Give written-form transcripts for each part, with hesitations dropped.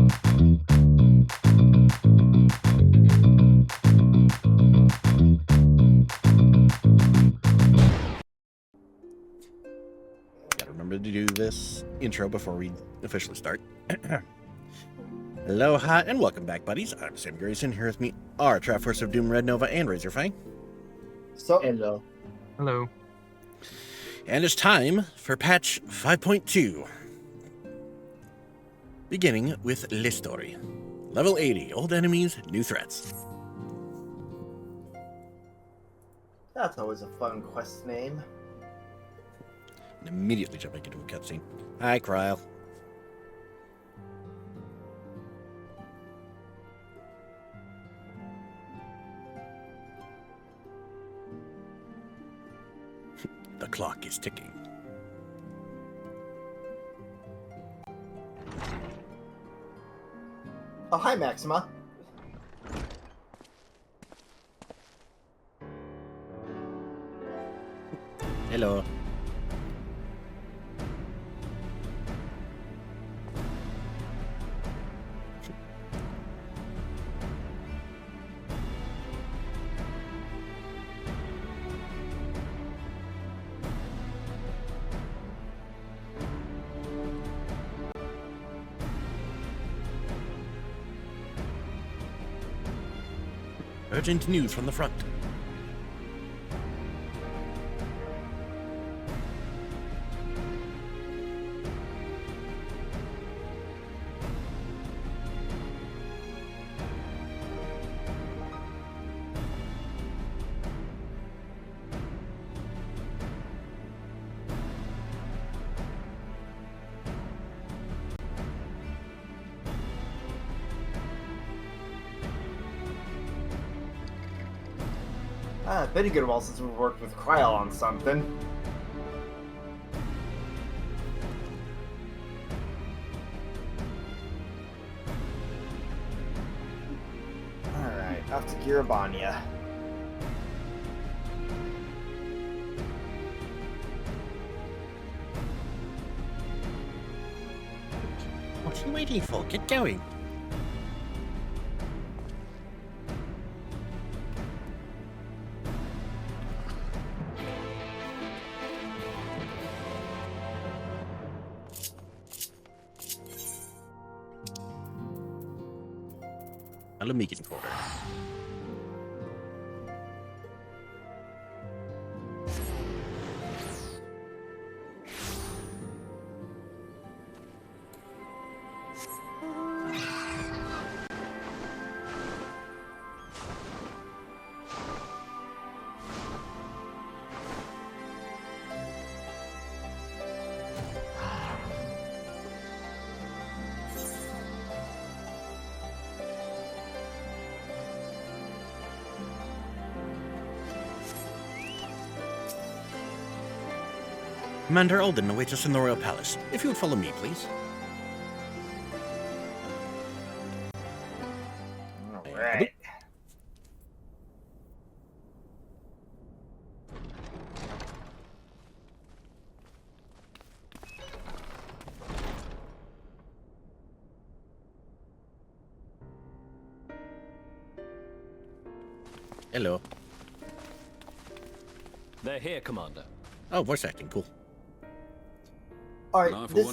Gotta remember to do this intro before we officially start. Aloha and welcome back, buddies. I'm Sam Grayson. Here with me are Triforce of Doom, Red Nova, and Razorfang. So, hello. Hello. And it's time for patch 5.2. Beginning with Le Story. Level 80, old enemies, new threats. That's always a fun quest name. And immediately jumping into a cutscene. Hi, Kryle. The clock is ticking. Oh, hi, Maxima. Hello. Urgent news from the front. Been a good while since we've worked with Kryle on something. Alright, off to Girabania. What's he waiting for? Get going. Meeting folder. Commander Alden awaits us in the Royal Palace. If you would follow me, please. Alright. Hello. They're here, Commander. Oh, voice acting, cool. Alright, this,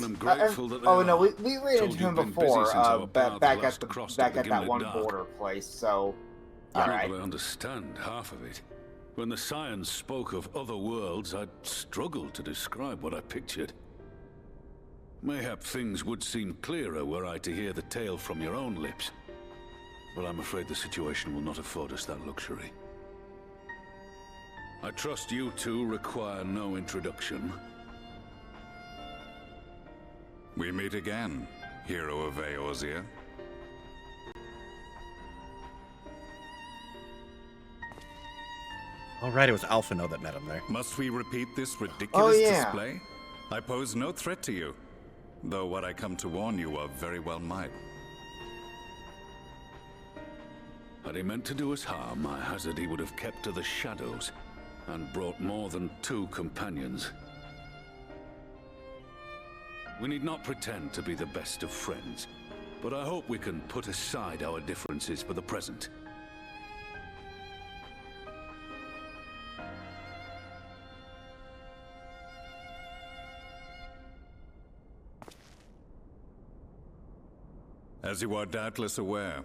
oh no, we ran into him before, back at that one border place, so... Alright. I understand half of it. When the Scions spoke of other worlds, I struggled to describe what I pictured. Mayhap things would seem clearer were I to hear the tale from your own lips. But I'm afraid the situation will not afford us that luxury. I trust you two require no introduction. We meet again, hero of Eorzea. Alright, it was Alphino that met him there. Must we repeat this ridiculous yeah. display? I pose no threat to you, though what I come to warn you of very well might. Had he meant to do us harm, I hazard he would have kept to the shadows, and brought more than 2 companions. We need not pretend to be the best of friends, But I hope we can put aside our differences for the present. As you are doubtless aware,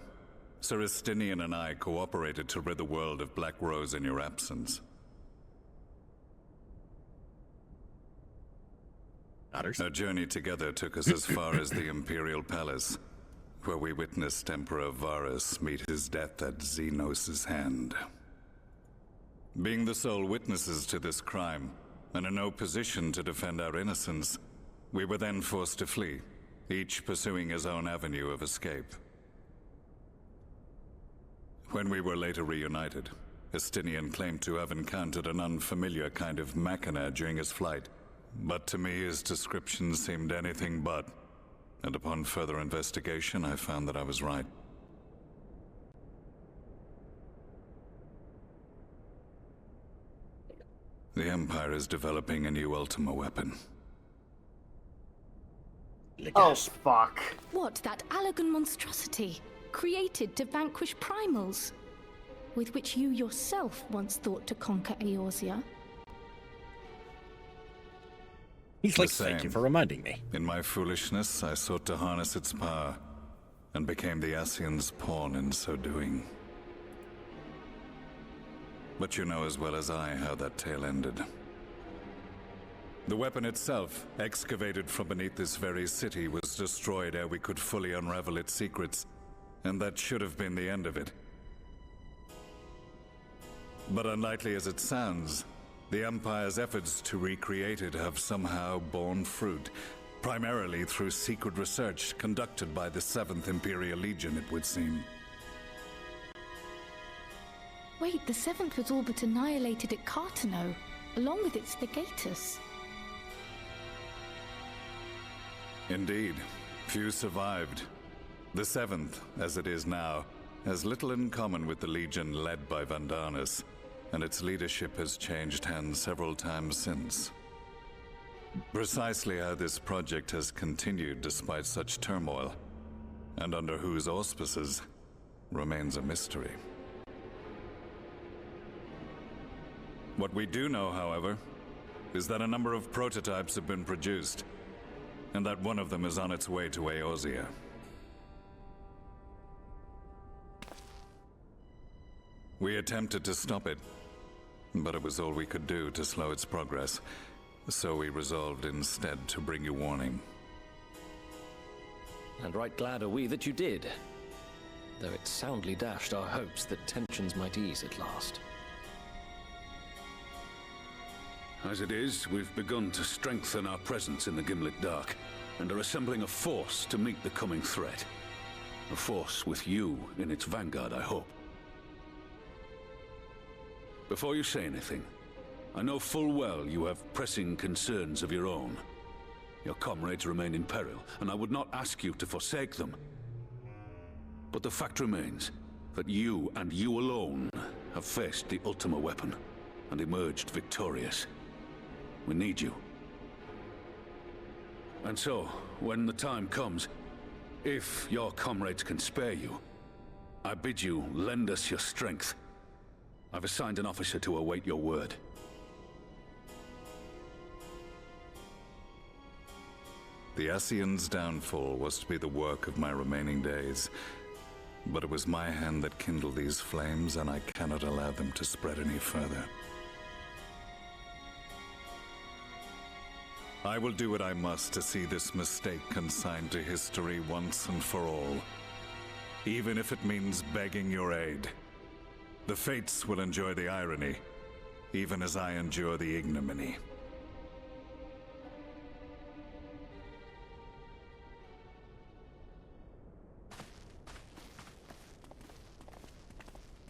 Sir Estinian and I cooperated to rid the world of Black Rose in your absence. Our journey together took us as far as the Imperial Palace, where we witnessed Emperor Varus meet his death at Xenos' hand. Being the sole witnesses to this crime, and in no position to defend our innocence, we were then forced to flee, each pursuing his own avenue of escape. When we were later reunited, Estinian claimed to have encountered an unfamiliar kind of machina during his flight, but to me his description seemed anything but, and upon further investigation I found that I was right. The Empire is developing a new Ultima weapon. Oh, fuck. What, that Allagan monstrosity, created to vanquish primals, with which you yourself once thought to conquer Eorzea? He's like, thank you for reminding me. In my foolishness, I sought to harness its power, and became the Ascian's pawn in so doing. But you know as well as I how that tale ended. The weapon itself, excavated from beneath this very city, was destroyed ere we could fully unravel its secrets, and that should have been the end of it. But unlikely as it sounds, the Empire's efforts to recreate it have somehow borne fruit, primarily through secret research conducted by the 7th Imperial Legion, it would seem. Wait, the 7th was all but annihilated at Cartano, along with its legatus. Indeed, few survived. The 7th, as it is now, has little in common with the Legion led by Vandarnus, and its leadership has changed hands several times since. Precisely how this project has continued despite such turmoil, and under whose auspices, remains a mystery. What we do know, however, is that a number of prototypes have been produced, and that one of them is on its way to Eorzea. We attempted to stop it, but it was all we could do to slow its progress, so we resolved instead to bring you warning. And right glad are we that you did, though it soundly dashed our hopes that tensions might ease at last. As it is, we've begun to strengthen our presence in the Gimlet Dark, and are assembling a force to meet the coming threat. A force with you in its vanguard, I hope. Before you say anything, I know full well you have pressing concerns of your own. Your comrades remain in peril, and I would not ask you to forsake them. But the fact remains that you, and you alone, have faced the Ultima weapon, and emerged victorious. We need you. And so, when the time comes, if your comrades can spare you, I bid you lend us your strength. I've assigned an officer to await your word. The Ascian's downfall was to be the work of my remaining days, but it was my hand that kindled these flames, and I cannot allow them to spread any further. I will do what I must to see this mistake consigned to history once and for all, even if it means begging your aid. The Fates will enjoy the irony, even as I endure the ignominy.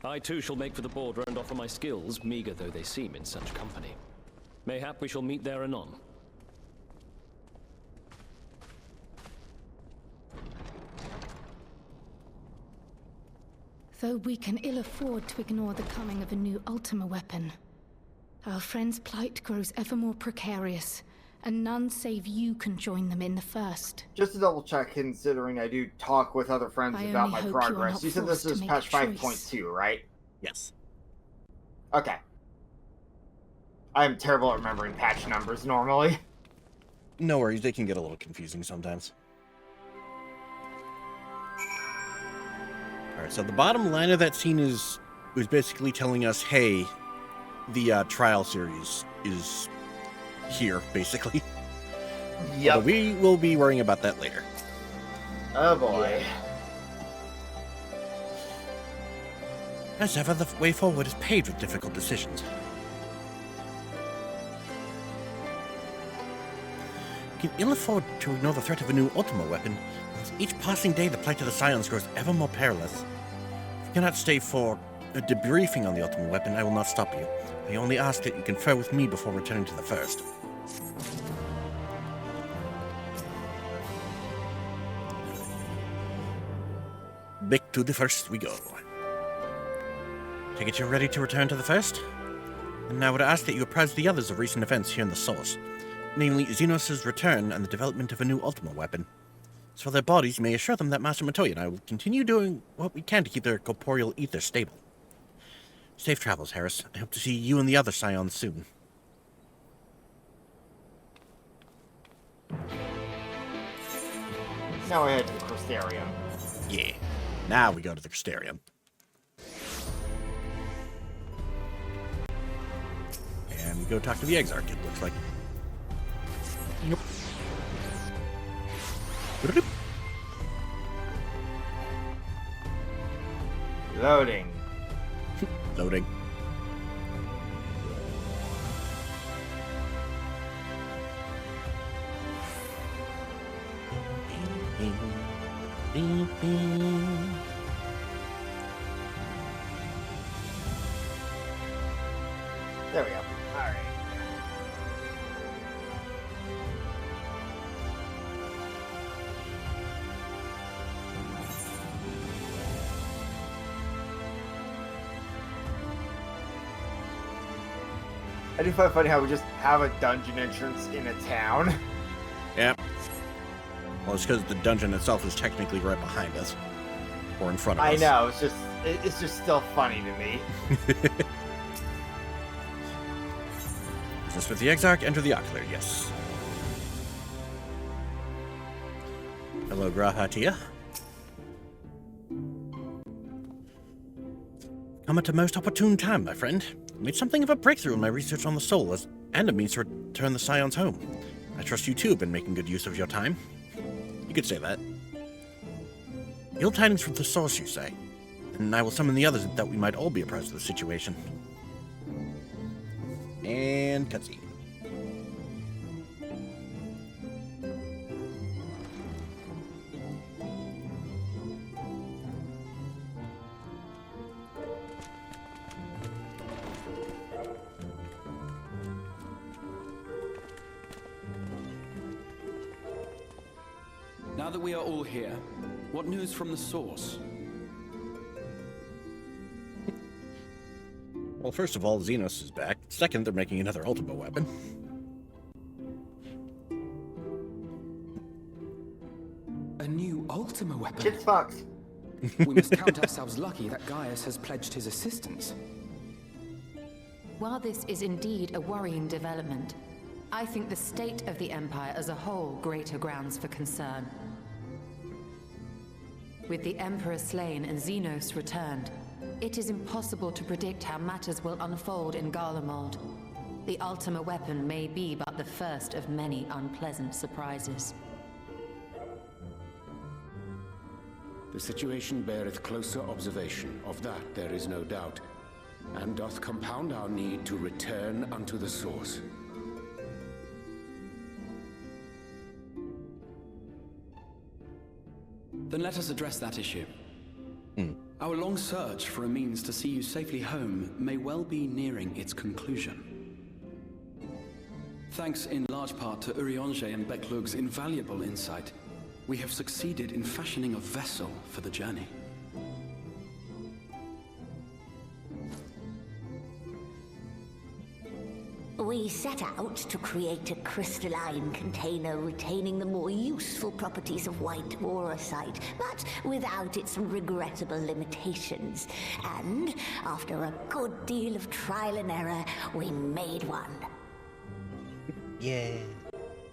I too shall make for the border and offer my skills, meager though they seem in such company. Mayhap we shall meet there anon. Though we can ill afford to ignore the coming of a new Ultima weapon, our friend's plight grows ever more precarious, and none save you can join them in the first. Just to double check, considering I do talk with other friends about my progress, you said this is patch 5.2, right? Yes. Okay. I'm terrible at remembering patch numbers normally. No worries, they can get a little confusing sometimes. Alright, so the bottom line of that scene was basically telling us, hey, the trial series is here, basically. Yep. But we will be worrying about that later. Oh boy. As ever, the way forward is paved with difficult decisions. We can ill afford to ignore the threat of a new Ultima weapon. With each passing day, the plight of the Scions grows ever more perilous. If you cannot stay for a debriefing on the Ultima weapon, I will not stop you. I only ask that you confer with me before returning to the first. Back to the first we go. Take it you're ready to return to the first? And I would ask that you apprise the others of recent events here in the Source. Namely, Xenos' return and the development of a new Ultima weapon. As for their bodies, you may assure them that Master Matoya and I will continue doing what we can to keep their corporeal ether stable. Safe travels, Harris. I hope to see you and the other Scions soon. Now we head to the Crystarium. Yeah. Now we go to the Crystarium. And we go talk to the Exarch, it looks like. Yep. Loading. Loading. There we go. Alright. I do find it funny how we just have a dungeon entrance in a town. Yep. Well, it's because the dungeon itself is technically right behind us. Or in front of us. I know, it's just still funny to me. Business with the Exarch, enter the Ocular, yes. Hello, Grahatia. Come at a most opportune time, my friend. I made something of a breakthrough in my research on the soul, and a means to return the Scions home. I trust you too have been making good use of your time. You could say that. Ill tidings from the source, you say? And I will summon the others that we might all be apprised of the situation. And cutscene. Now that we are all here, what news from the source? Well, first of all, Xenos is back. Second, they're making another Ultima weapon. A new Ultima weapon? Shit's fucked. We must count ourselves lucky that Gaius has pledged his assistance. While this is indeed a worrying development, I think the state of the Empire as a whole greater grounds for concern. With the Emperor slain and Xenos returned, it is impossible to predict how matters will unfold in Garlemald. The Ultima weapon may be but the first of many unpleasant surprises. The situation beareth closer observation, of that there is no doubt, and doth compound our need to return unto the source. Then let us address that issue. Our long search for a means to see you safely home may well be nearing its conclusion. Thanks in large part to Urianger and Beklug's invaluable insight, we have succeeded in fashioning a vessel for the journey. We We set out to create a crystalline container retaining the more useful properties of white aurosite, but without its regrettable limitations. And after a good deal of trial and error, we made one. Yeah.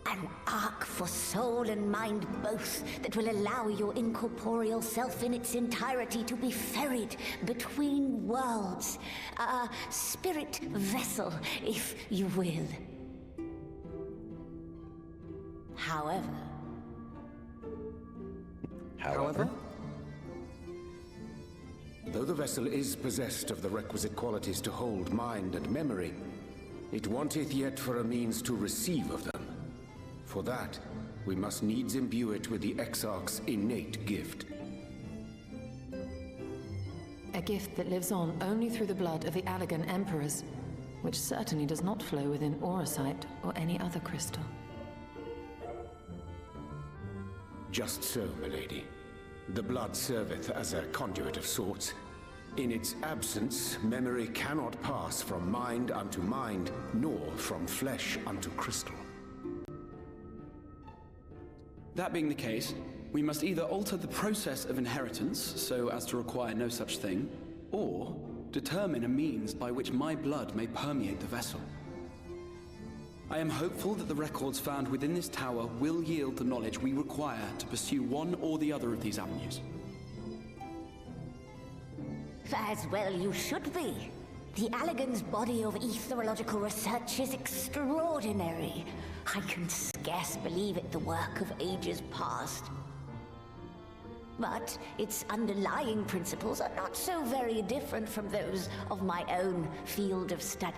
An ark for soul and mind both that will allow your incorporeal self in its entirety to be ferried between worlds. A spirit vessel, if you will. However... Though the vessel is possessed of the requisite qualities to hold mind and memory, it wanteth yet for a means to receive of them. For that, we must needs imbue it with the Exarch's innate gift. A gift that lives on only through the blood of the Allagan Emperors, which certainly does not flow within aurosite or any other crystal. Just so, milady. The blood serveth as a conduit of sorts. In its absence, memory cannot pass from mind unto mind, nor from flesh unto crystal. That being the case, we must either alter the process of inheritance so as to require no such thing, or determine a means by which my blood may permeate the vessel. I am hopeful that the records found within this tower will yield the knowledge we require to pursue one or the other of these avenues. As well you should be. The Allagan's body of etherological research is extraordinary. I can scarce believe it the work of ages past. But its underlying principles are not so very different from those of my own field of study.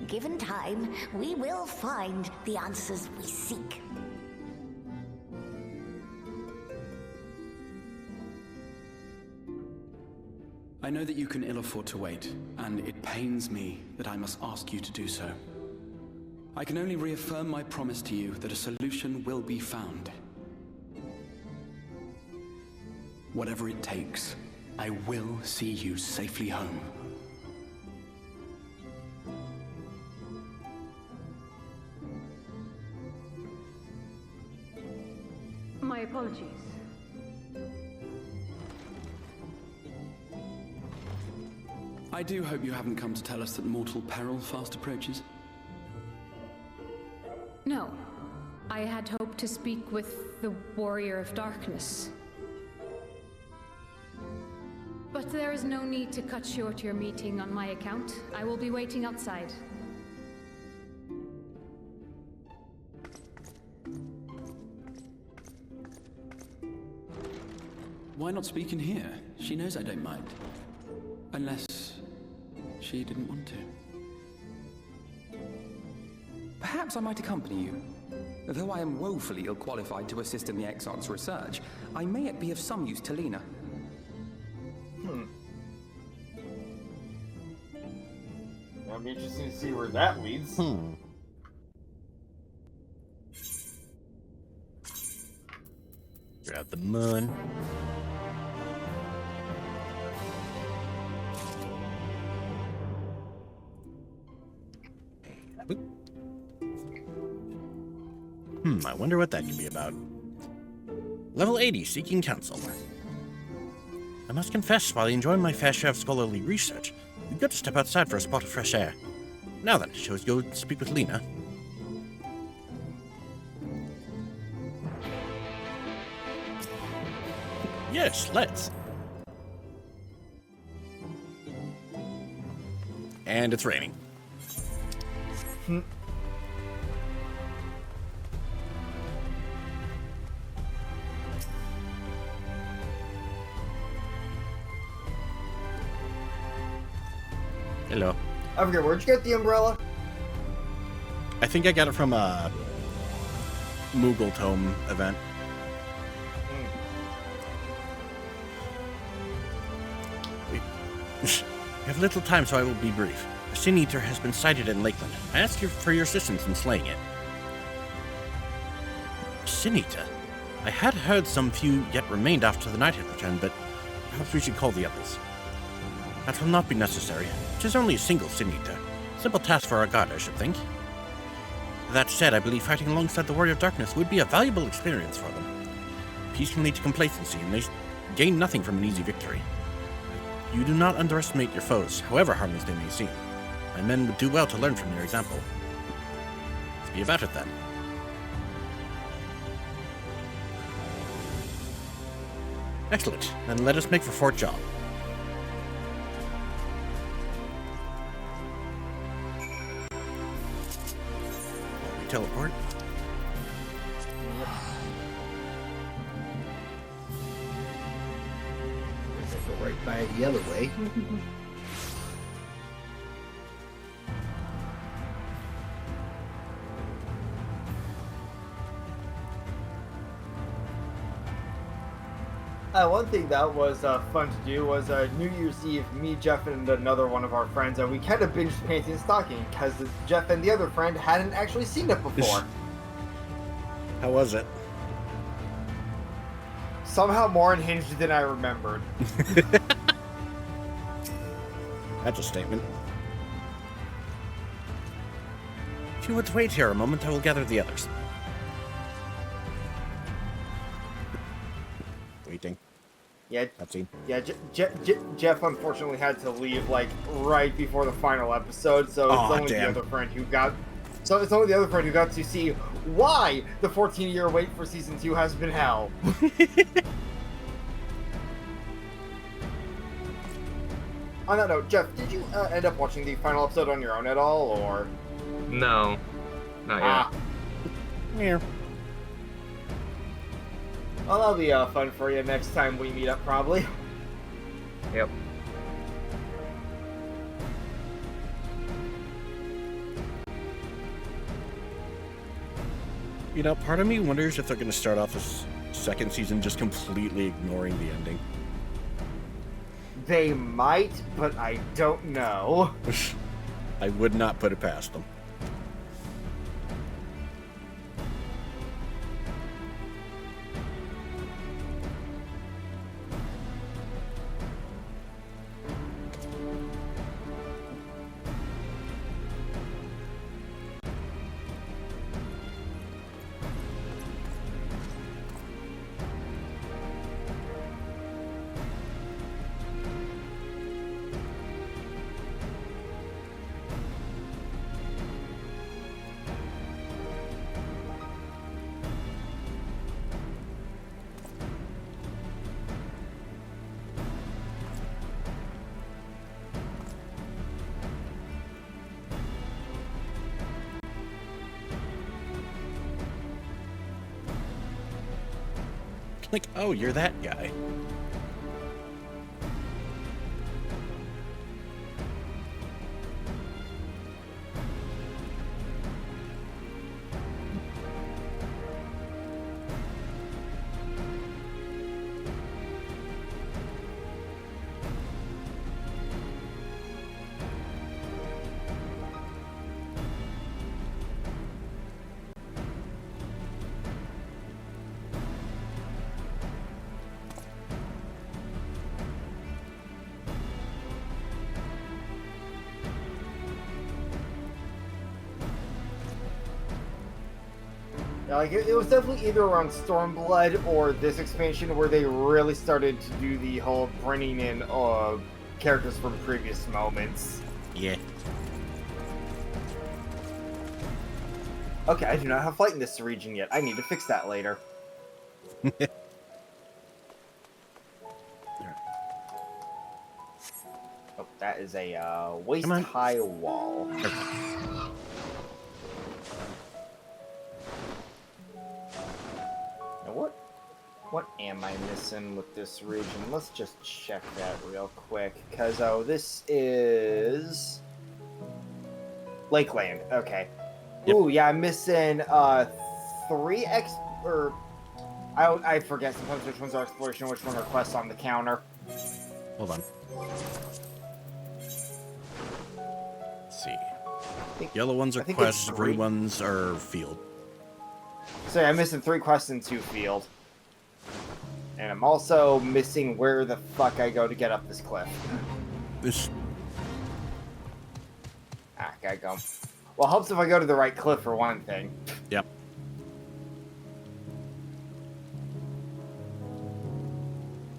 Given time, we will find the answers we seek. I know that you can ill afford to wait, and it pains me that I must ask you to do so. I can only reaffirm my promise to you that a solution will be found. Whatever it takes, I will see you safely home. My apologies. I do hope you haven't come to tell us that mortal peril fast approaches. No. I had hoped to speak with the Warrior of Darkness. But there is no need to cut short your meeting on my account. I will be waiting outside. Why not speak in here? She knows I don't mind. Unless she didn't want to. Perhaps I might accompany you. Though I am woefully ill-qualified to assist in the Exarch's research, I may yet be of some use to Lena. That'll be interesting to see where that leads. Grab the moon. I wonder what that could be about. Level 80, Seeking Counsel. I must confess, while enjoying my fair share of scholarly research, we've got to step outside for a spot of fresh air. Now then, shall we go speak with Lena? Yes, let's. And it's raining. Hello. I forget, where'd you get the umbrella? I think I got it from a Moogle Tome event. We have little time, so I will be brief. A Sin Eater has been sighted in Lakeland. I ask you for your assistance in slaying it. Sin Eater? I had heard some few yet remained after the night had returned, but perhaps we should call the others. That will not be necessary. It is only a single Sin Eater. Simple task for our guard, I should think. That said, I believe fighting alongside the Warrior of Darkness would be a valuable experience for them. Peace can lead to complacency, and they gain nothing from an easy victory. You do not underestimate your foes, however harmless they may seem. My men would do well to learn from their example. Let's be about it then. Excellent. Then let us make for Fort Jaw. We teleport. Go right by the other way. One thing that was fun to do was New Year's Eve, me, Jeff, and another one of our friends, we kind of binged Painting and Stocking, because Jeff and the other friend hadn't actually seen it before. How was it? Somehow more unhinged than I remembered. That's a statement. If you would wait here a moment, I will gather the others. Waiting. Yeah, cutscene. Yeah. Jeff unfortunately had to leave like right before the final episode, so it's only the other friend who got. So it's only the other friend who got to see why the 14-year wait for season 2 has been hell. On that note, Jeff, did you end up watching the final episode on your own at all, or? No, not yet. Yeah. Well, that'll be fun for you next time we meet up, probably. Yep. You know, part of me wonders if they're going to start off this second season just completely ignoring the ending. They might, but I don't know. I would not put it past them. Like, oh, you're that guy. Like, it was definitely either around Stormblood or this expansion where they really started to do the whole bringing in characters from previous moments. Yeah. Okay, I do not have flight in this region yet. I need to fix that later. Oh, that is a waist-high wall. What am I missing with this region? Let's just check that real quick. Because, this is Lakeland. Okay. Yep. Ooh, yeah, I'm missing 3 I forget sometimes which ones are exploration, which one are quests on the counter. Hold on. Let's see. Yellow ones are quests, green ones are field. So yeah, I'm missing 3 quests and 2 field. And I'm also missing where the fuck I go to get up this cliff. This. Gotta go. Well, helps if I go to the right cliff for one thing. Yep.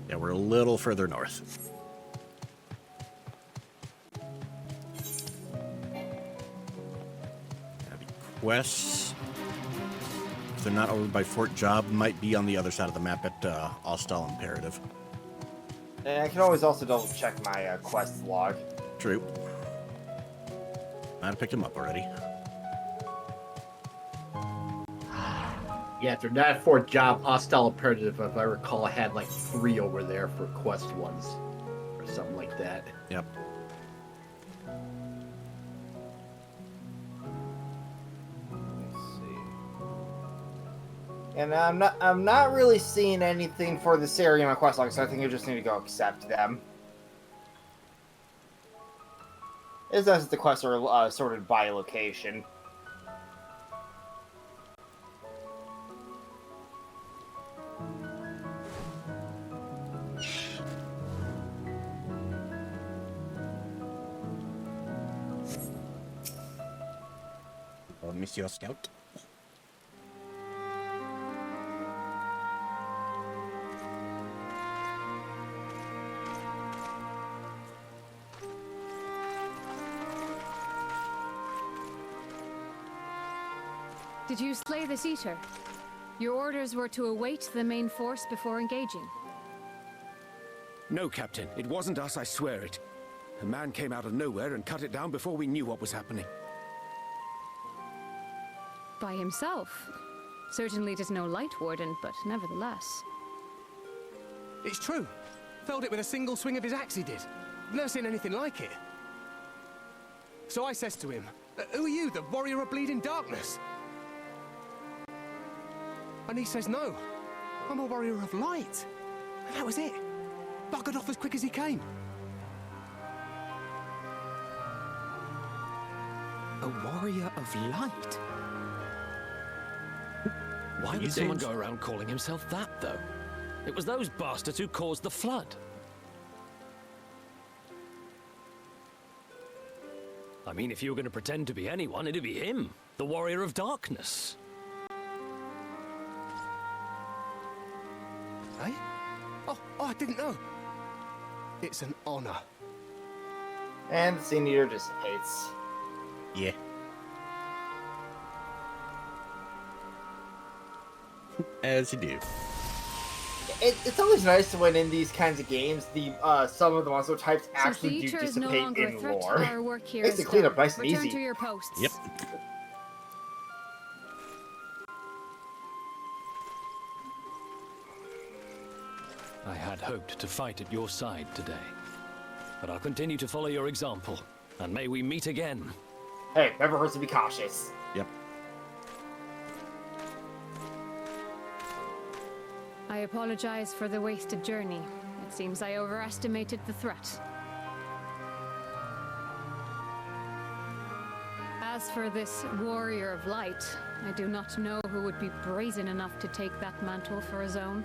Yeah, we're a little further north. Quests, if they're not over by Fort Job, might be on the other side of the map at Ostal Imperative. And I can always also double check my quest log. True. Might have picked him up already. Yeah, if they're not at Fort Job, Hostile Imperative, if I recall, I had like 3 over there for quest ones. Or something like that. Yep. And I'm not really seeing anything for this area in my quest log, so I think I just need to go accept them. As the quests are sorted by location. Oh, Monsieur Scout. Did you slay this eater? Your orders were to await the main force before engaging. No, Captain. It wasn't us, I swear it. A man came out of nowhere and cut it down before we knew what was happening. By himself? Certainly it is no light warden, but nevertheless. It's true. Felled it with a single swing of his axe, he did. Never seen anything like it. So I says to him, "Who are you, the warrior of bleeding darkness?" And he says, "No, I'm a warrior of light." And that was it. Buggered off as quick as he came. A warrior of light? Why would someone go around calling himself that, though? It was those bastards who caused the flood. I mean, if you were going to pretend to be anyone, it'd be him, the warrior of darkness. Eh? Oh, I didn't know. It's an honor. And the Scene Eater dissipates. Yeah. As you do. It's always nice when in these kinds of games, the some of the monster types actually do Since the Eater dissipate is no longer in a threat, lore. our work here Makes is the cleanup done. nice and Return easy. to your posts. Yep. I had hoped to fight at your side today. But I'll continue to follow your example, and may we meet again. Hey, never hurts to be cautious. Yep. I apologize for the wasted journey. It seems I overestimated the threat. As for this warrior of light, I do not know who would be brazen enough to take that mantle for his own.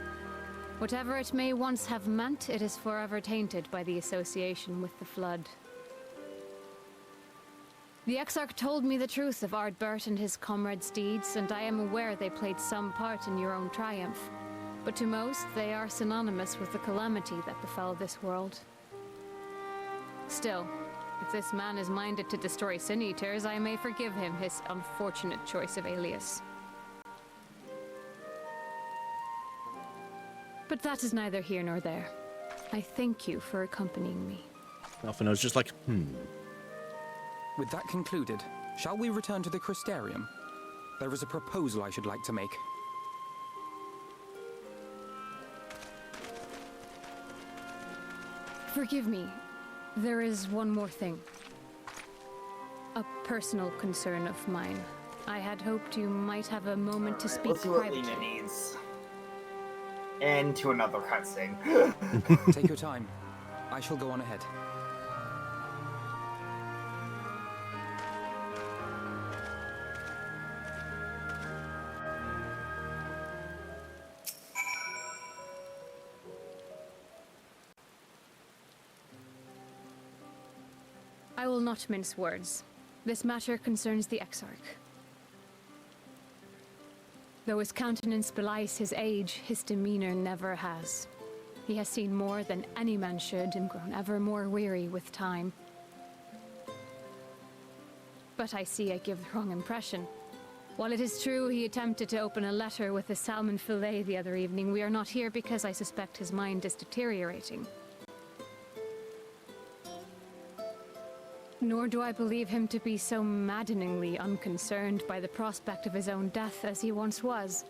Whatever it may once have meant, it is forever tainted by the association with the Flood. The Exarch told me the truth of Ardbert and his comrades' deeds, and I am aware they played some part in your own triumph. But to most, they are synonymous with the calamity that befell this world. Still, if this man is minded to destroy Sin Eaters, I may forgive him his unfortunate choice of alias. But that is neither here nor there. I thank you for accompanying me. Alphinaud's just like, With that concluded, shall we return to the Crystarium? There is a proposal I should like to make. Forgive me. There is one more thing. A personal concern of mine. I had hoped you might have a moment to speak Let's see what privately. Lena needs. And to another cutscene. Take your time. I shall go on ahead. I will not mince words. This matter concerns the Exarch. Though his countenance belies his age, his demeanor never has. He has seen more than any man should and grown ever more weary with time. But I see I give the wrong impression. While it is true he attempted to open a letter with a salmon fillet the other evening, we are not here because I suspect his mind is deteriorating. Nor do I believe him to be so maddeningly unconcerned by the prospect of his own death as he once was.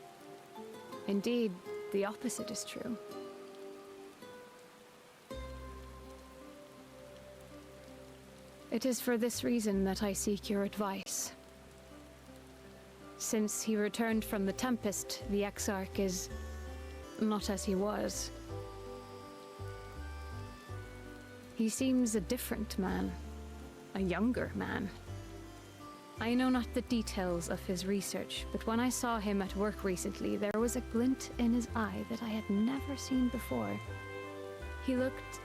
Indeed, the opposite is true. It is for this reason that I seek your advice. Since he returned from the Tempest, the Exarch is not as he was. He seems a different man. A younger man. I know not the details of his research, but when I saw him at work recently, there was a glint in his eye that I had never seen before. He looked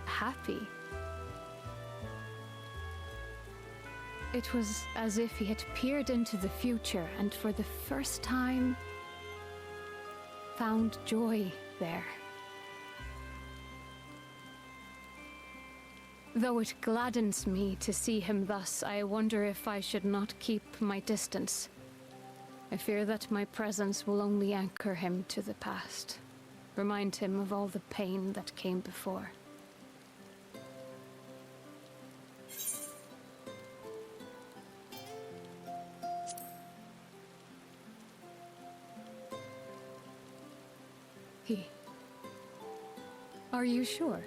happy. It was as if he had peered into the future and for the first time found joy there. Though it gladdens me to see him thus, I wonder if I should not keep my distance. I fear that my presence will only anchor him to the past, remind him of all the pain that came before. Are you sure?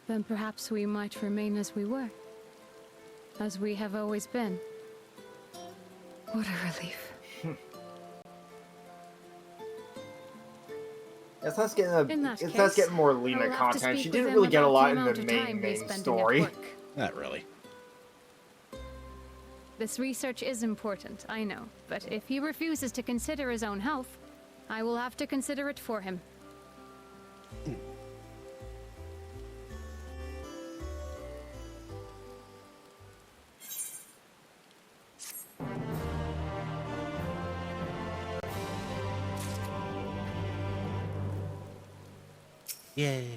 Then perhaps we might remain as we were. As we have always been. What a relief. It's not getting more Lena content. She didn't really get a lot in the main story. Not really. This research is important, I know. But if he refuses to consider his own health, I will have to consider it for him. Yay.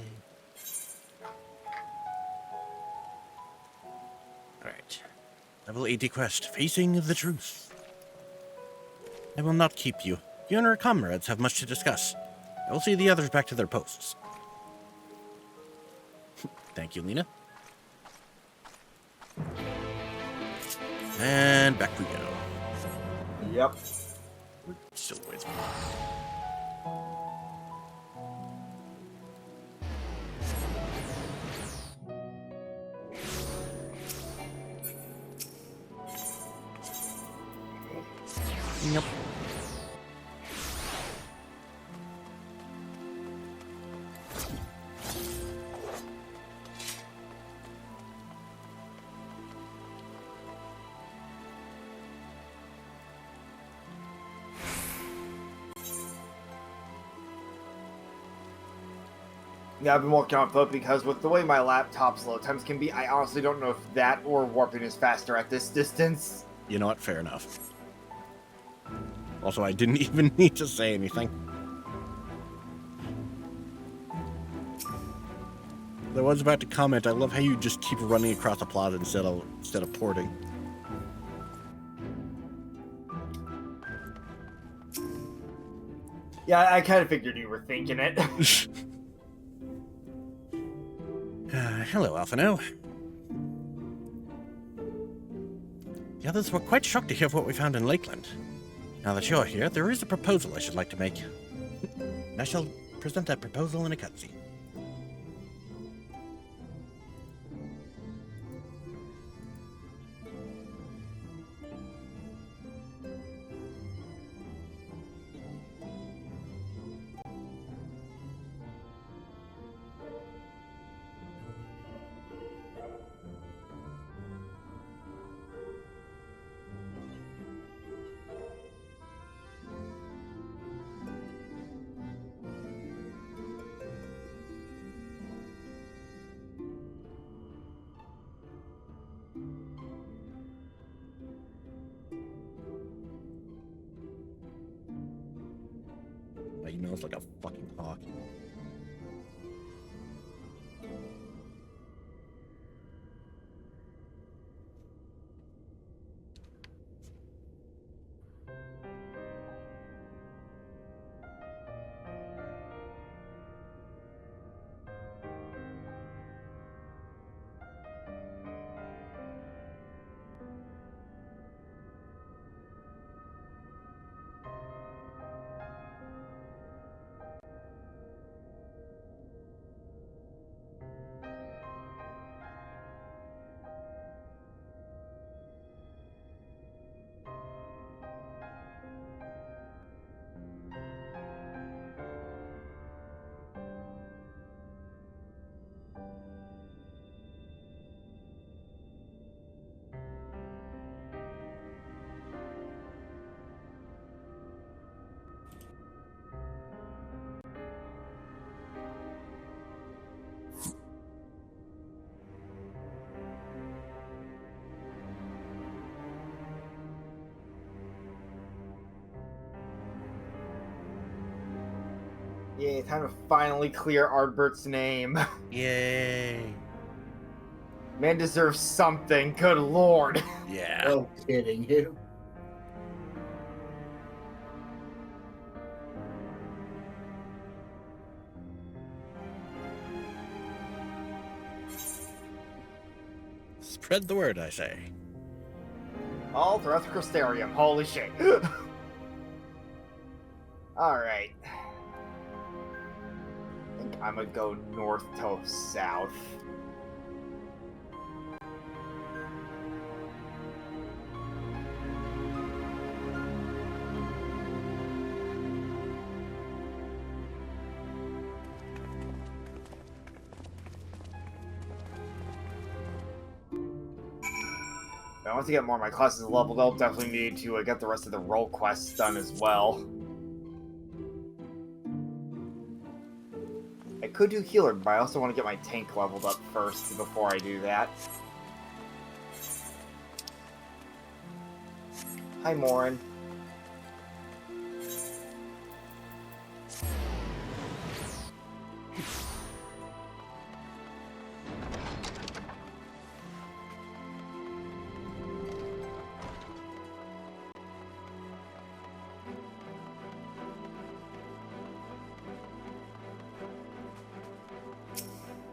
Alright. Level 80 quest, Facing the Truth. I will not keep you. You and our comrades have much to discuss. I will see the others back to their posts. Thank you, Lena. And back we go. Yep. We're still waiting. Nope. Yeah, I've been working on foot because with the way my laptop's load times can be, I honestly don't know if that or warping is faster at this distance. You know what? Fair enough. Also, I didn't even need to say anything. I was about to comment, I love how you just keep running across the plaza instead of porting. Yeah, I kind of figured you were thinking it. Hello, Alphino. The others were quite shocked to hear of what we found in Lakeland. Now that you're here, there is a proposal I should like to make. And I shall present that proposal in a cutscene. he knows like a fucking hawk. Yeah, time to finally clear Ardbert's name. Yay. Man deserves something, good lord. Yeah. No kidding you. Spread the word, I say. All throughout the Crystarium, holy shit. Alright. I think I'm gonna go north to south. Now, once I get more of my classes leveled up, definitely need to get the rest of the role quests done as well. I could do healer, but I also want to get my tank leveled up first before I do that. Hi, Morin.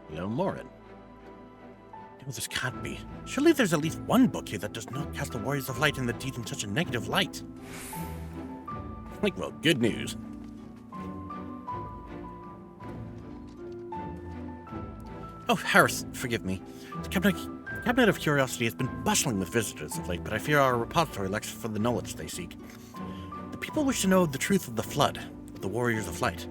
Hello, Morin. No, this can't be. Surely there's at least one book here that does not cast the Warriors of Light and the deed in such a negative light. Like, well, good news. Oh, Harris, forgive me. The Cabinet of Curiosity has been bustling with visitors of late, but I fear our repository lacks for the knowledge they seek. The people wish to know the truth of the Flood, of the Warriors of Light.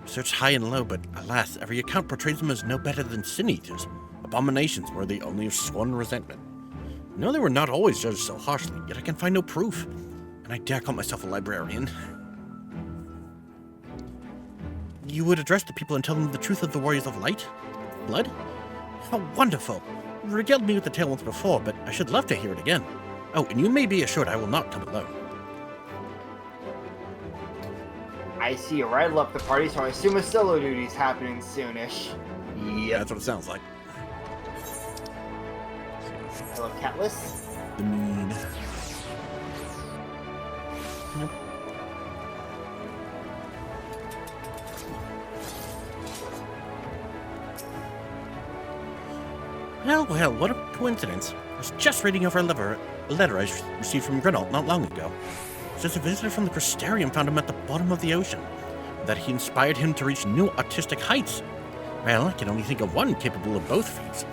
Searched high and low, but alas, every account portrays them as no better than sin-eaters, abominations worthy only of scorn and resentment. I know they were not always judged so harshly, yet I can find no proof, and I dare call myself a librarian. You would address the people and tell them the truth of the Warriors of Light? Blood? How wonderful! You regaled me with the tale once before, but I should love to hear it again. Oh, and you may be assured I will not come alone. I see you right left the party, so I assume a solo duty's happening soonish. Yeah, that's what it sounds like. Hello, Catless. The mean. Nope. Well, what a coincidence. I was just reading over a letter I received from Grinald not long ago. It says a visitor from the Crystarium found him at the bottom of the ocean, that he inspired him to reach new artistic heights. Well, I can only think of one capable of both feats,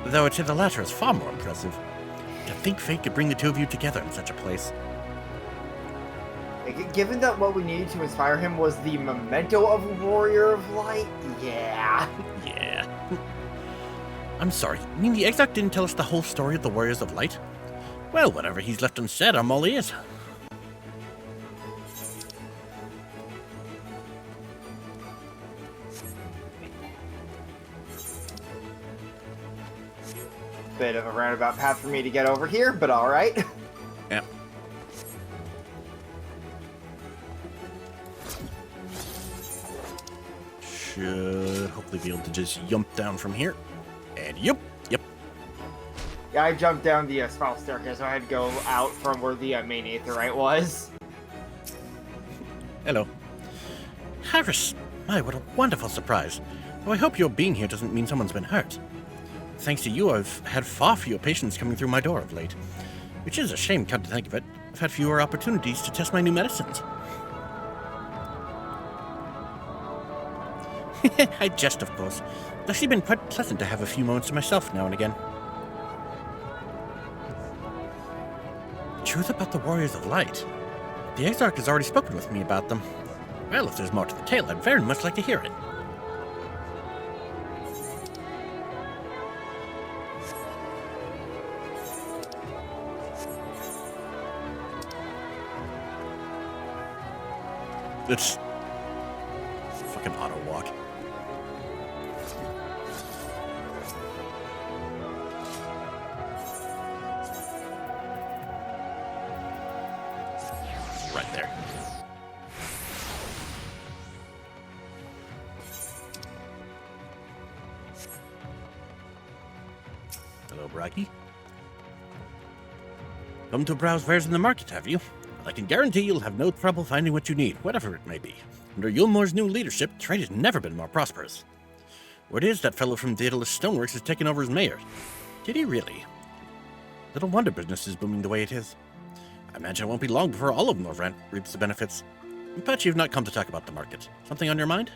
though I'd say the latter is far more impressive. To think fate could bring the two of you together in such a place. Given that what we needed to inspire him was the memento of a Warrior of Light, yeah. Yeah. I'm sorry, you mean the exarch didn't tell us the whole story of the Warriors of Light? Well, whatever he's left unsaid, I'm all ears. Bit of a roundabout path for me to get over here, but alright. Yep. should hopefully be able to just jump down from here. And yep. Yeah, I jumped down the spiral staircase, so I had to go out from where the main aetheryte was. Hello. Harris, my, what a wonderful surprise. Though I hope your being here doesn't mean someone's been hurt. Thanks to you, I've had far fewer patients coming through my door of late. Which is a shame, come to think of it. I've had fewer opportunities to test my new medicines. I jest, of course. It's actually been quite pleasant to have a few moments to myself now and again. Truth about the Warriors of Light. The Exarch has already spoken with me about them. Well, if there's more to the tale, I'd very much like to hear it. It's fucking auto walk. Right there. Hello, Braggy. Come to browse wares in the market, have you? I can guarantee you'll have no trouble finding what you need, whatever it may be. Under Yulmore's new leadership, trade has never been more prosperous. Word is that fellow from Daedalus Stoneworks has taken over as mayor. Did he really? Little wonder business is booming the way it is. I imagine it won't be long before all of Norvrent reaps the benefits. But you've not come to talk about the market. Something on your mind?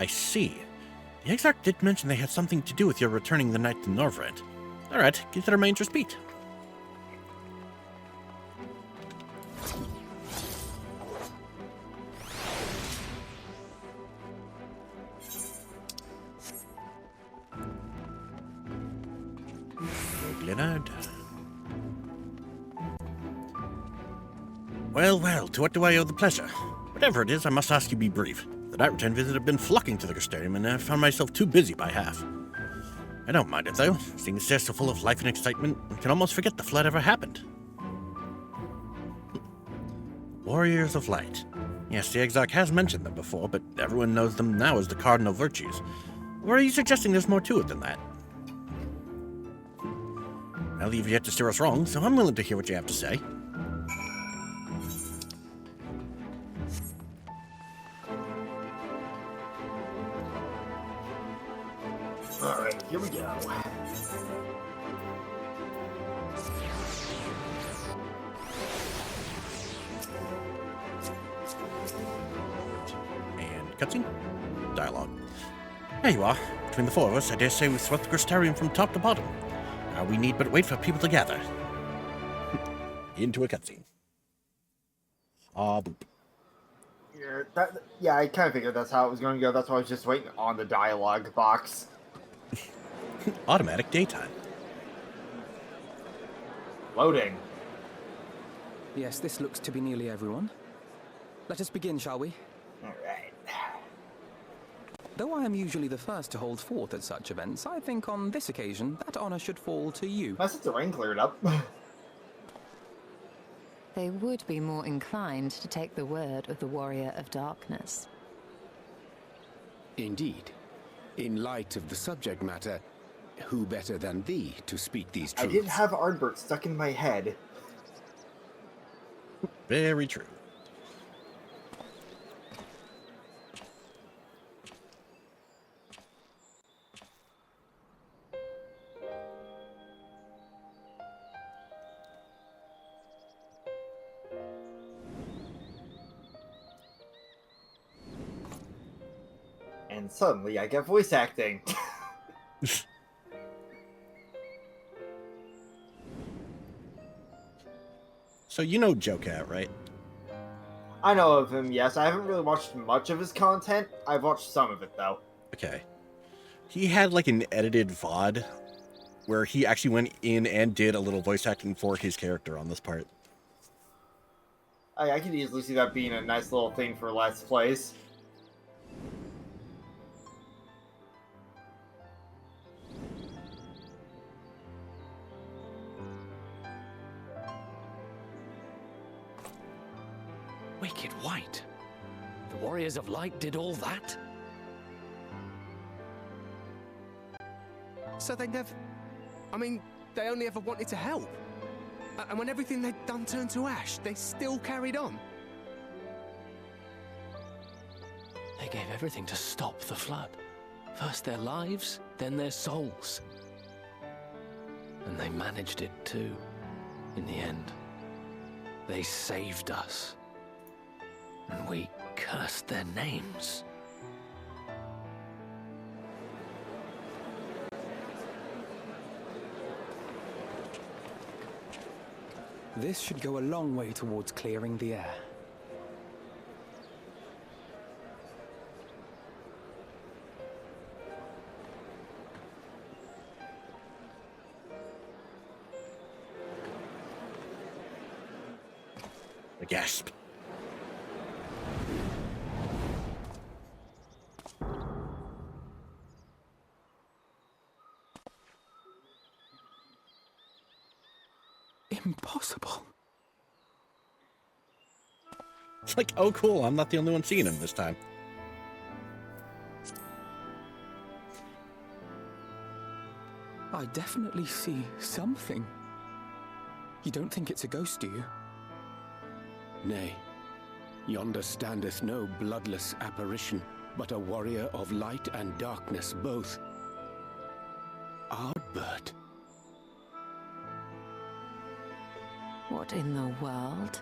I see. The Exarch did mention they had something to do with your returning the night to Norvrent. Alright, consider my interest piqued. Leonard. Well, to what do I owe the pleasure? Whatever it is, I must ask you be brief. The night return visit have been flocking to the Crystarium, and I found myself too busy by half. I don't mind it, though. Seeing the stairs so full of life and excitement, I can almost forget the flood ever happened. Warriors of Light. Yes, the Exarch has mentioned them before, but everyone knows them now as the cardinal virtues. Or are you suggesting there's more to it than that? Well, you've yet to steer us wrong, so I'm willing to hear what you have to say. Alright, here we go. And cutscene. Dialogue. There you are. Between the four of us, I dare say we've swept the Crystarium from top to bottom. Now we need but wait for people to gather. Into a cutscene. Boop. Yeah, I kind of figured that's how it was going to go. That's why I was just waiting on the dialogue box. Automatic daytime. Loading. Yes, this looks to be nearly everyone. Let us begin, shall we? Alright. Though I am usually the first to hold forth at such events, I think on this occasion that honor should fall to you. Nice that the rain cleared up. They would be more inclined to take the word of the Warrior of Darkness. Indeed. In light of the subject matter, who better than thee to speak these truths? I didn't have Ardbert stuck in my head. Very true. And suddenly I get voice acting. So you know Joe-Cat, right? I know of him, yes. I haven't really watched much of his content. I've watched some of it, though. Okay. He had like an edited VOD where he actually went in and did a little voice acting for his character on this part. I could easily see that being a nice little thing for Let's Plays. Wicked White. The Warriors of Light did all that? So they never... I mean, they only ever wanted to help. And when everything they'd done turned to ash, they still carried on. They gave everything to stop the flood. First their lives, then their souls. And they managed it too, in the end. They saved us. And we cursed their names. This should go a long way towards clearing the air. A gasp. Impossible. It's like, oh cool, I'm not the only one seeing him this time. I definitely see something. You don't think it's a ghost, do you? Nay, yonder standeth no bloodless apparition, but a warrior of light and darkness both. Ardbert. What in the world?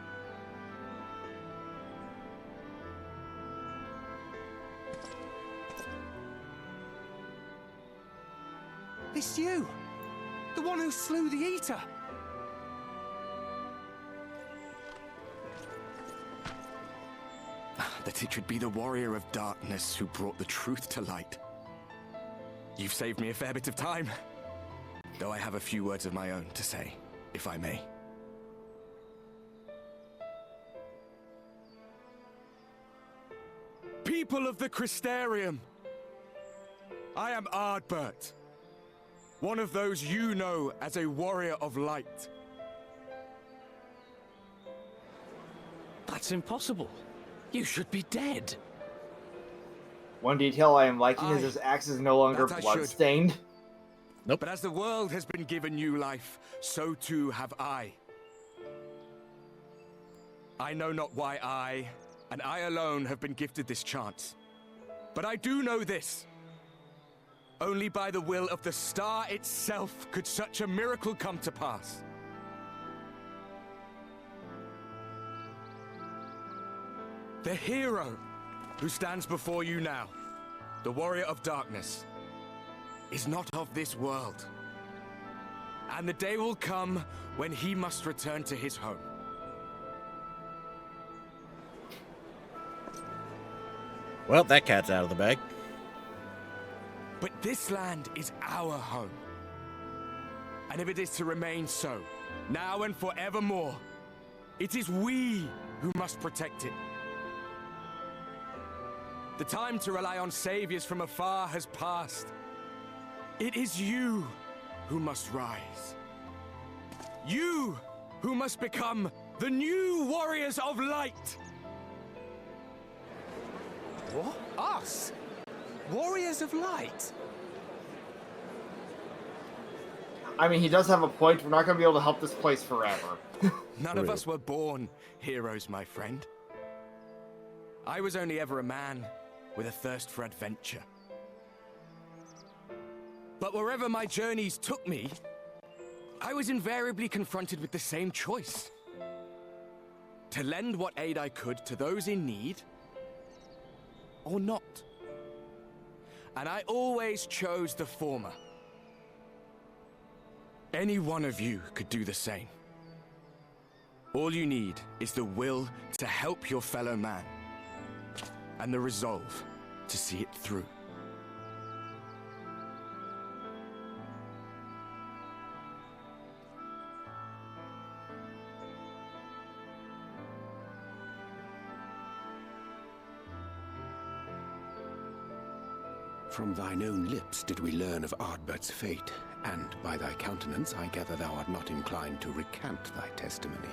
It's you! The one who slew the Eater! That it should be the warrior of darkness who brought the truth to light. You've saved me a fair bit of time, though I have a few words of my own to say, if I may. People of the Crystarium, I am Ardbert, one of those you know as a warrior of light. That's impossible. You should be dead. One detail I am liking is his axe is no longer That I blood-stained. Nope. But as the world has been given new life, so too have I. I know not why I, and I alone, have been gifted this chance. But I do know this. Only by the will of the star itself could such a miracle come to pass. The hero who stands before you now, the warrior of darkness, is not of this world. And the day will come when he must return to his home. Well, that cat's out of the bag. But this land is our home. And if it is to remain so, now and forevermore, it is we who must protect it. The time to rely on saviors from afar has passed. It is you who must rise. You who must become the new warriors of light. What? Us? Warriors of Light? I mean, he does have a point. We're not going to be able to help this place forever. None of us were born heroes, my friend. I was only ever a man with a thirst for adventure. But wherever my journeys took me, I was invariably confronted with the same choice. To lend what aid I could to those in need, or not. And I always chose the former. Any one of you could do the same. All you need is the will to help your fellow man, and the resolve to see it through. From thine own lips did we learn of Ardbert's fate, and by thy countenance I gather thou art not inclined to recant thy testimony.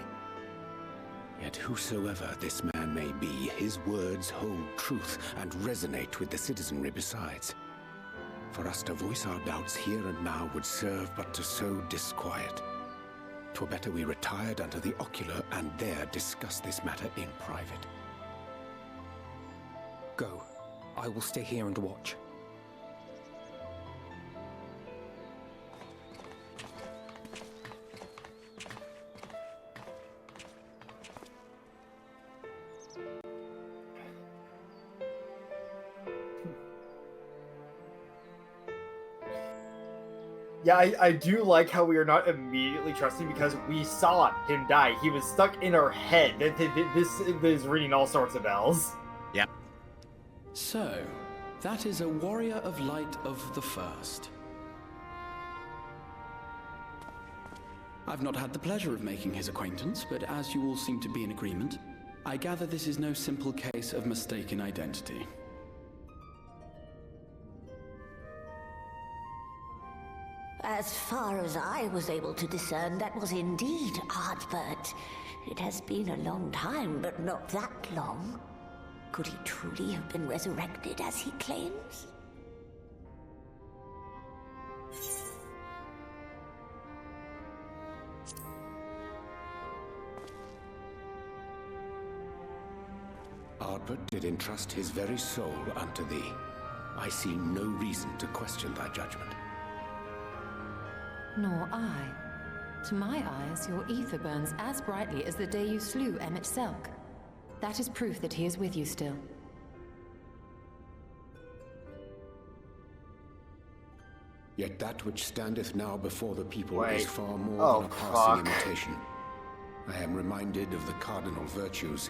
Yet whosoever this man may be, his words hold truth and resonate with the citizenry besides. For us to voice our doubts here and now would serve but to sow disquiet. 'Twere better we retired under the ocular and there discuss this matter in private. Go. I will stay here and watch. Yeah, I do like how we are not immediately trusting because we saw him die. He was stuck in our head. This is ringing all sorts of bells. Yep. So, that is a warrior of light of the first. I've not had the pleasure of making his acquaintance, but as you all seem to be in agreement, I gather this is no simple case of mistaken identity. As far as I was able to discern, that was indeed Ardbert. It has been a long time, but not that long. Could he truly have been resurrected as he claims? Ardbert did entrust his very soul unto thee. I see no reason to question thy judgment. Nor I. To my eyes, your ether burns as brightly as the day you slew Emmett Selk. That is proof that he is with you still. Yet that which standeth now before the people is far more than a passing imitation. I am reminded of the cardinal virtues.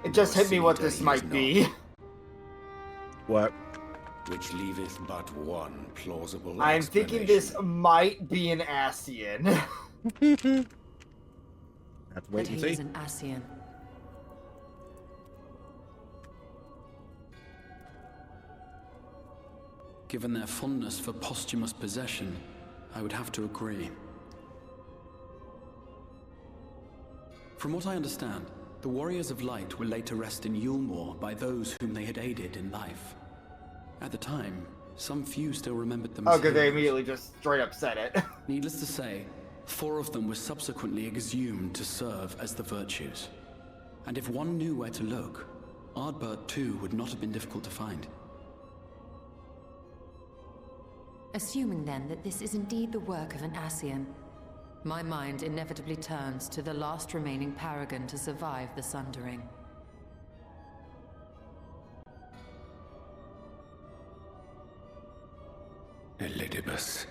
It just hit me what this might be. What? Which leaveth but one plausible I'm thinking this might be an Ascian. Let's wait But and he see. is an Ascian. Given their fondness for posthumous possession, I would have to agree. From what I understand, the Warriors of Light were laid to rest in Yulmore by those whom they had aided in life. At the time, some few still remembered them as Oh, because they heroes. immediately just straight up said it. Needless to say, 4 of them were subsequently exhumed to serve as the Virtues. And if one knew where to look, Ardbert too would not have been difficult to find. Assuming then that this is indeed the work of an Ascian, my mind inevitably turns to the last remaining paragon to survive the Sundering. Elidibus.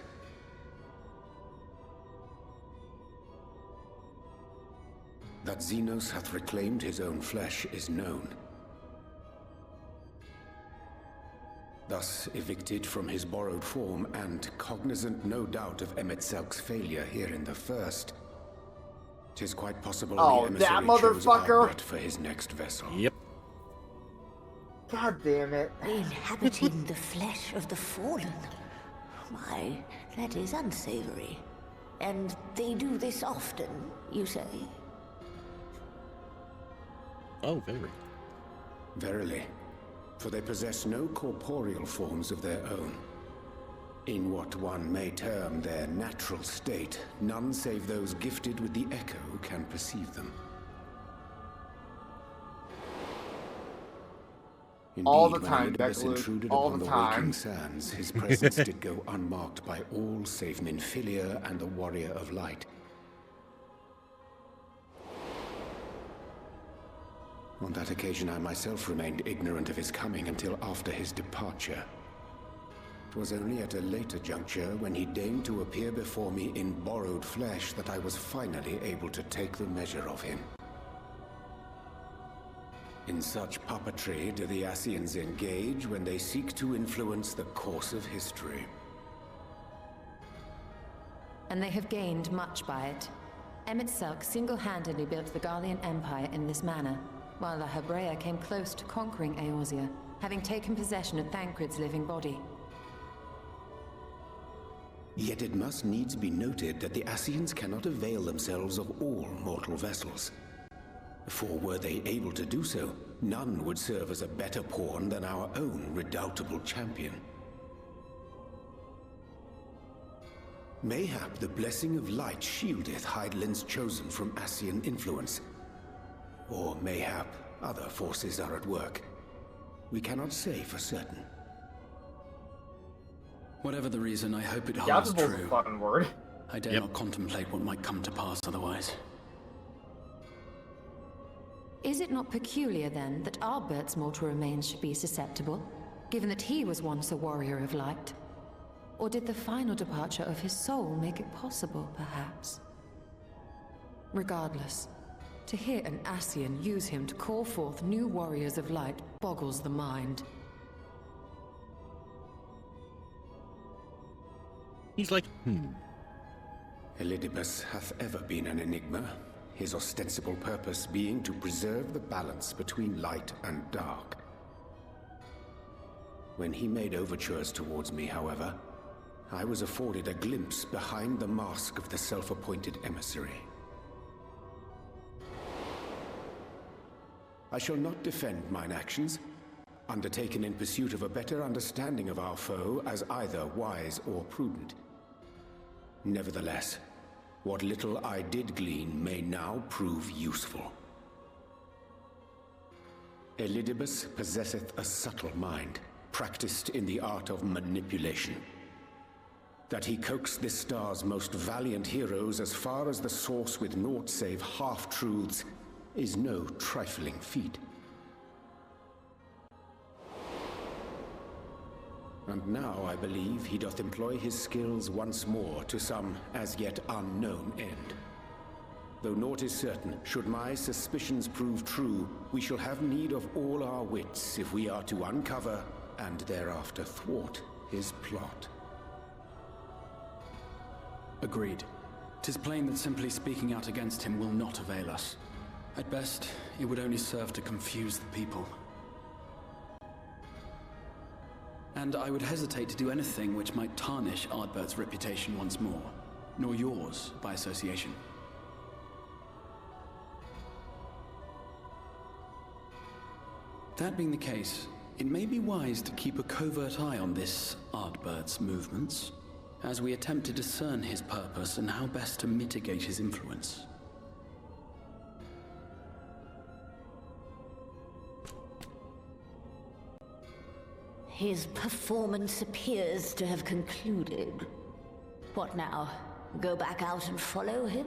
That Xenos hath reclaimed his own flesh is known. Thus evicted from his borrowed form and cognizant no doubt of Emmett Selk's failure here in the first, 'tis quite possible the emissary chose Ardbert for his next vessel. Yep. God damn it. Inhabiting the flesh of the fallen. Why, that is unsavory. And they do this often, you say? Oh, very. Verily, for they possess no corporeal forms of their own. In what one may term their natural state, none save those gifted with the echo can perceive them. Indeed, all the when time, Elidibus Beckwood, intruded all upon the the time. waking sands, his presence did go unmarked by all save Minfilia and the Warrior of Light. On that occasion, I myself remained ignorant of his coming until after his departure. It was only at a later juncture, when he deigned to appear before me in borrowed flesh, that I was finally able to take the measure of him. In such puppetry do the Ascians engage when they seek to influence the course of history. And they have gained much by it. Emmett Selk single-handedly built the Garlean Empire in this manner, while the Hebrea came close to conquering Eorzea, having taken possession of Thancred's living body. Yet it must needs be noted that the Ascians cannot avail themselves of all mortal vessels. For were they able to do so, none would serve as a better pawn than our own redoubtable champion. Mayhap the blessing of light shieldeth Hydaelyn's chosen from Ascian influence. Or mayhap other forces are at work. We cannot say for certain. Whatever the reason, I hope it holds Doubtable's true. a fucking word. I dare not contemplate what might come to pass otherwise. Is it not peculiar, then, that Ardbert's mortal remains should be susceptible, given that he was once a warrior of light? Or did the final departure of his soul make it possible, perhaps? Regardless, to hear an Ascian use him to call forth new warriors of light boggles the mind. He's like, Elidibus hath ever been an enigma, his ostensible purpose being to preserve the balance between light and dark. When he made overtures towards me, however, I was afforded a glimpse behind the mask of the self-appointed emissary. I shall not defend mine actions, undertaken in pursuit of a better understanding of our foe as either wise or prudent. Nevertheless, what little I did glean may now prove useful. Elidibus possesseth a subtle mind, practiced in the art of manipulation. That he coaxed this star's most valiant heroes as far as the source with naught save half-truths is no trifling feat. And now I believe he doth employ his skills once more to some as yet unknown end. Though naught is certain, should my suspicions prove true, we shall have need of all our wits if we are to uncover and thereafter thwart his plot. Agreed. 'Tis plain that simply speaking out against him will not avail us. At best, it would only serve to confuse the people. And I would hesitate to do anything which might tarnish Ardbert's reputation once more, nor yours by association. That being the case, it may be wise to keep a covert eye on this Ardbert's movements, as we attempt to discern his purpose and how best to mitigate his influence. His performance appears to have concluded. What now? Go back out and follow him?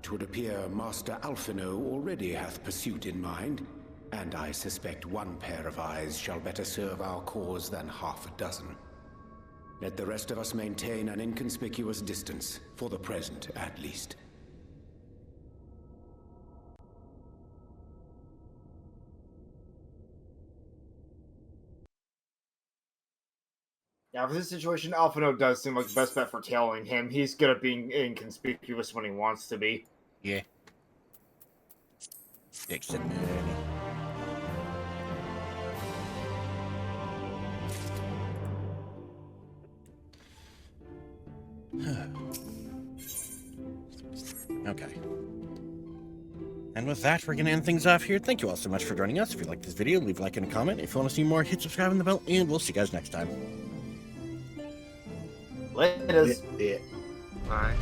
Twould appear Master Alphino already hath pursuit in mind, and I suspect one pair of eyes shall better serve our cause than half a dozen. Let the rest of us maintain an inconspicuous distance, for the present at least. Yeah, for this situation, Alphino does seem like the best bet for tailing him. He's good at being inconspicuous when he wants to be. Yeah. Excellent. Okay. And with that, we're going to end things off here. Thank you all so much for joining us. If you like this video, leave a like and a comment. If you want to see more, hit subscribe and the bell, and we'll see you guys next time. Later. Bye.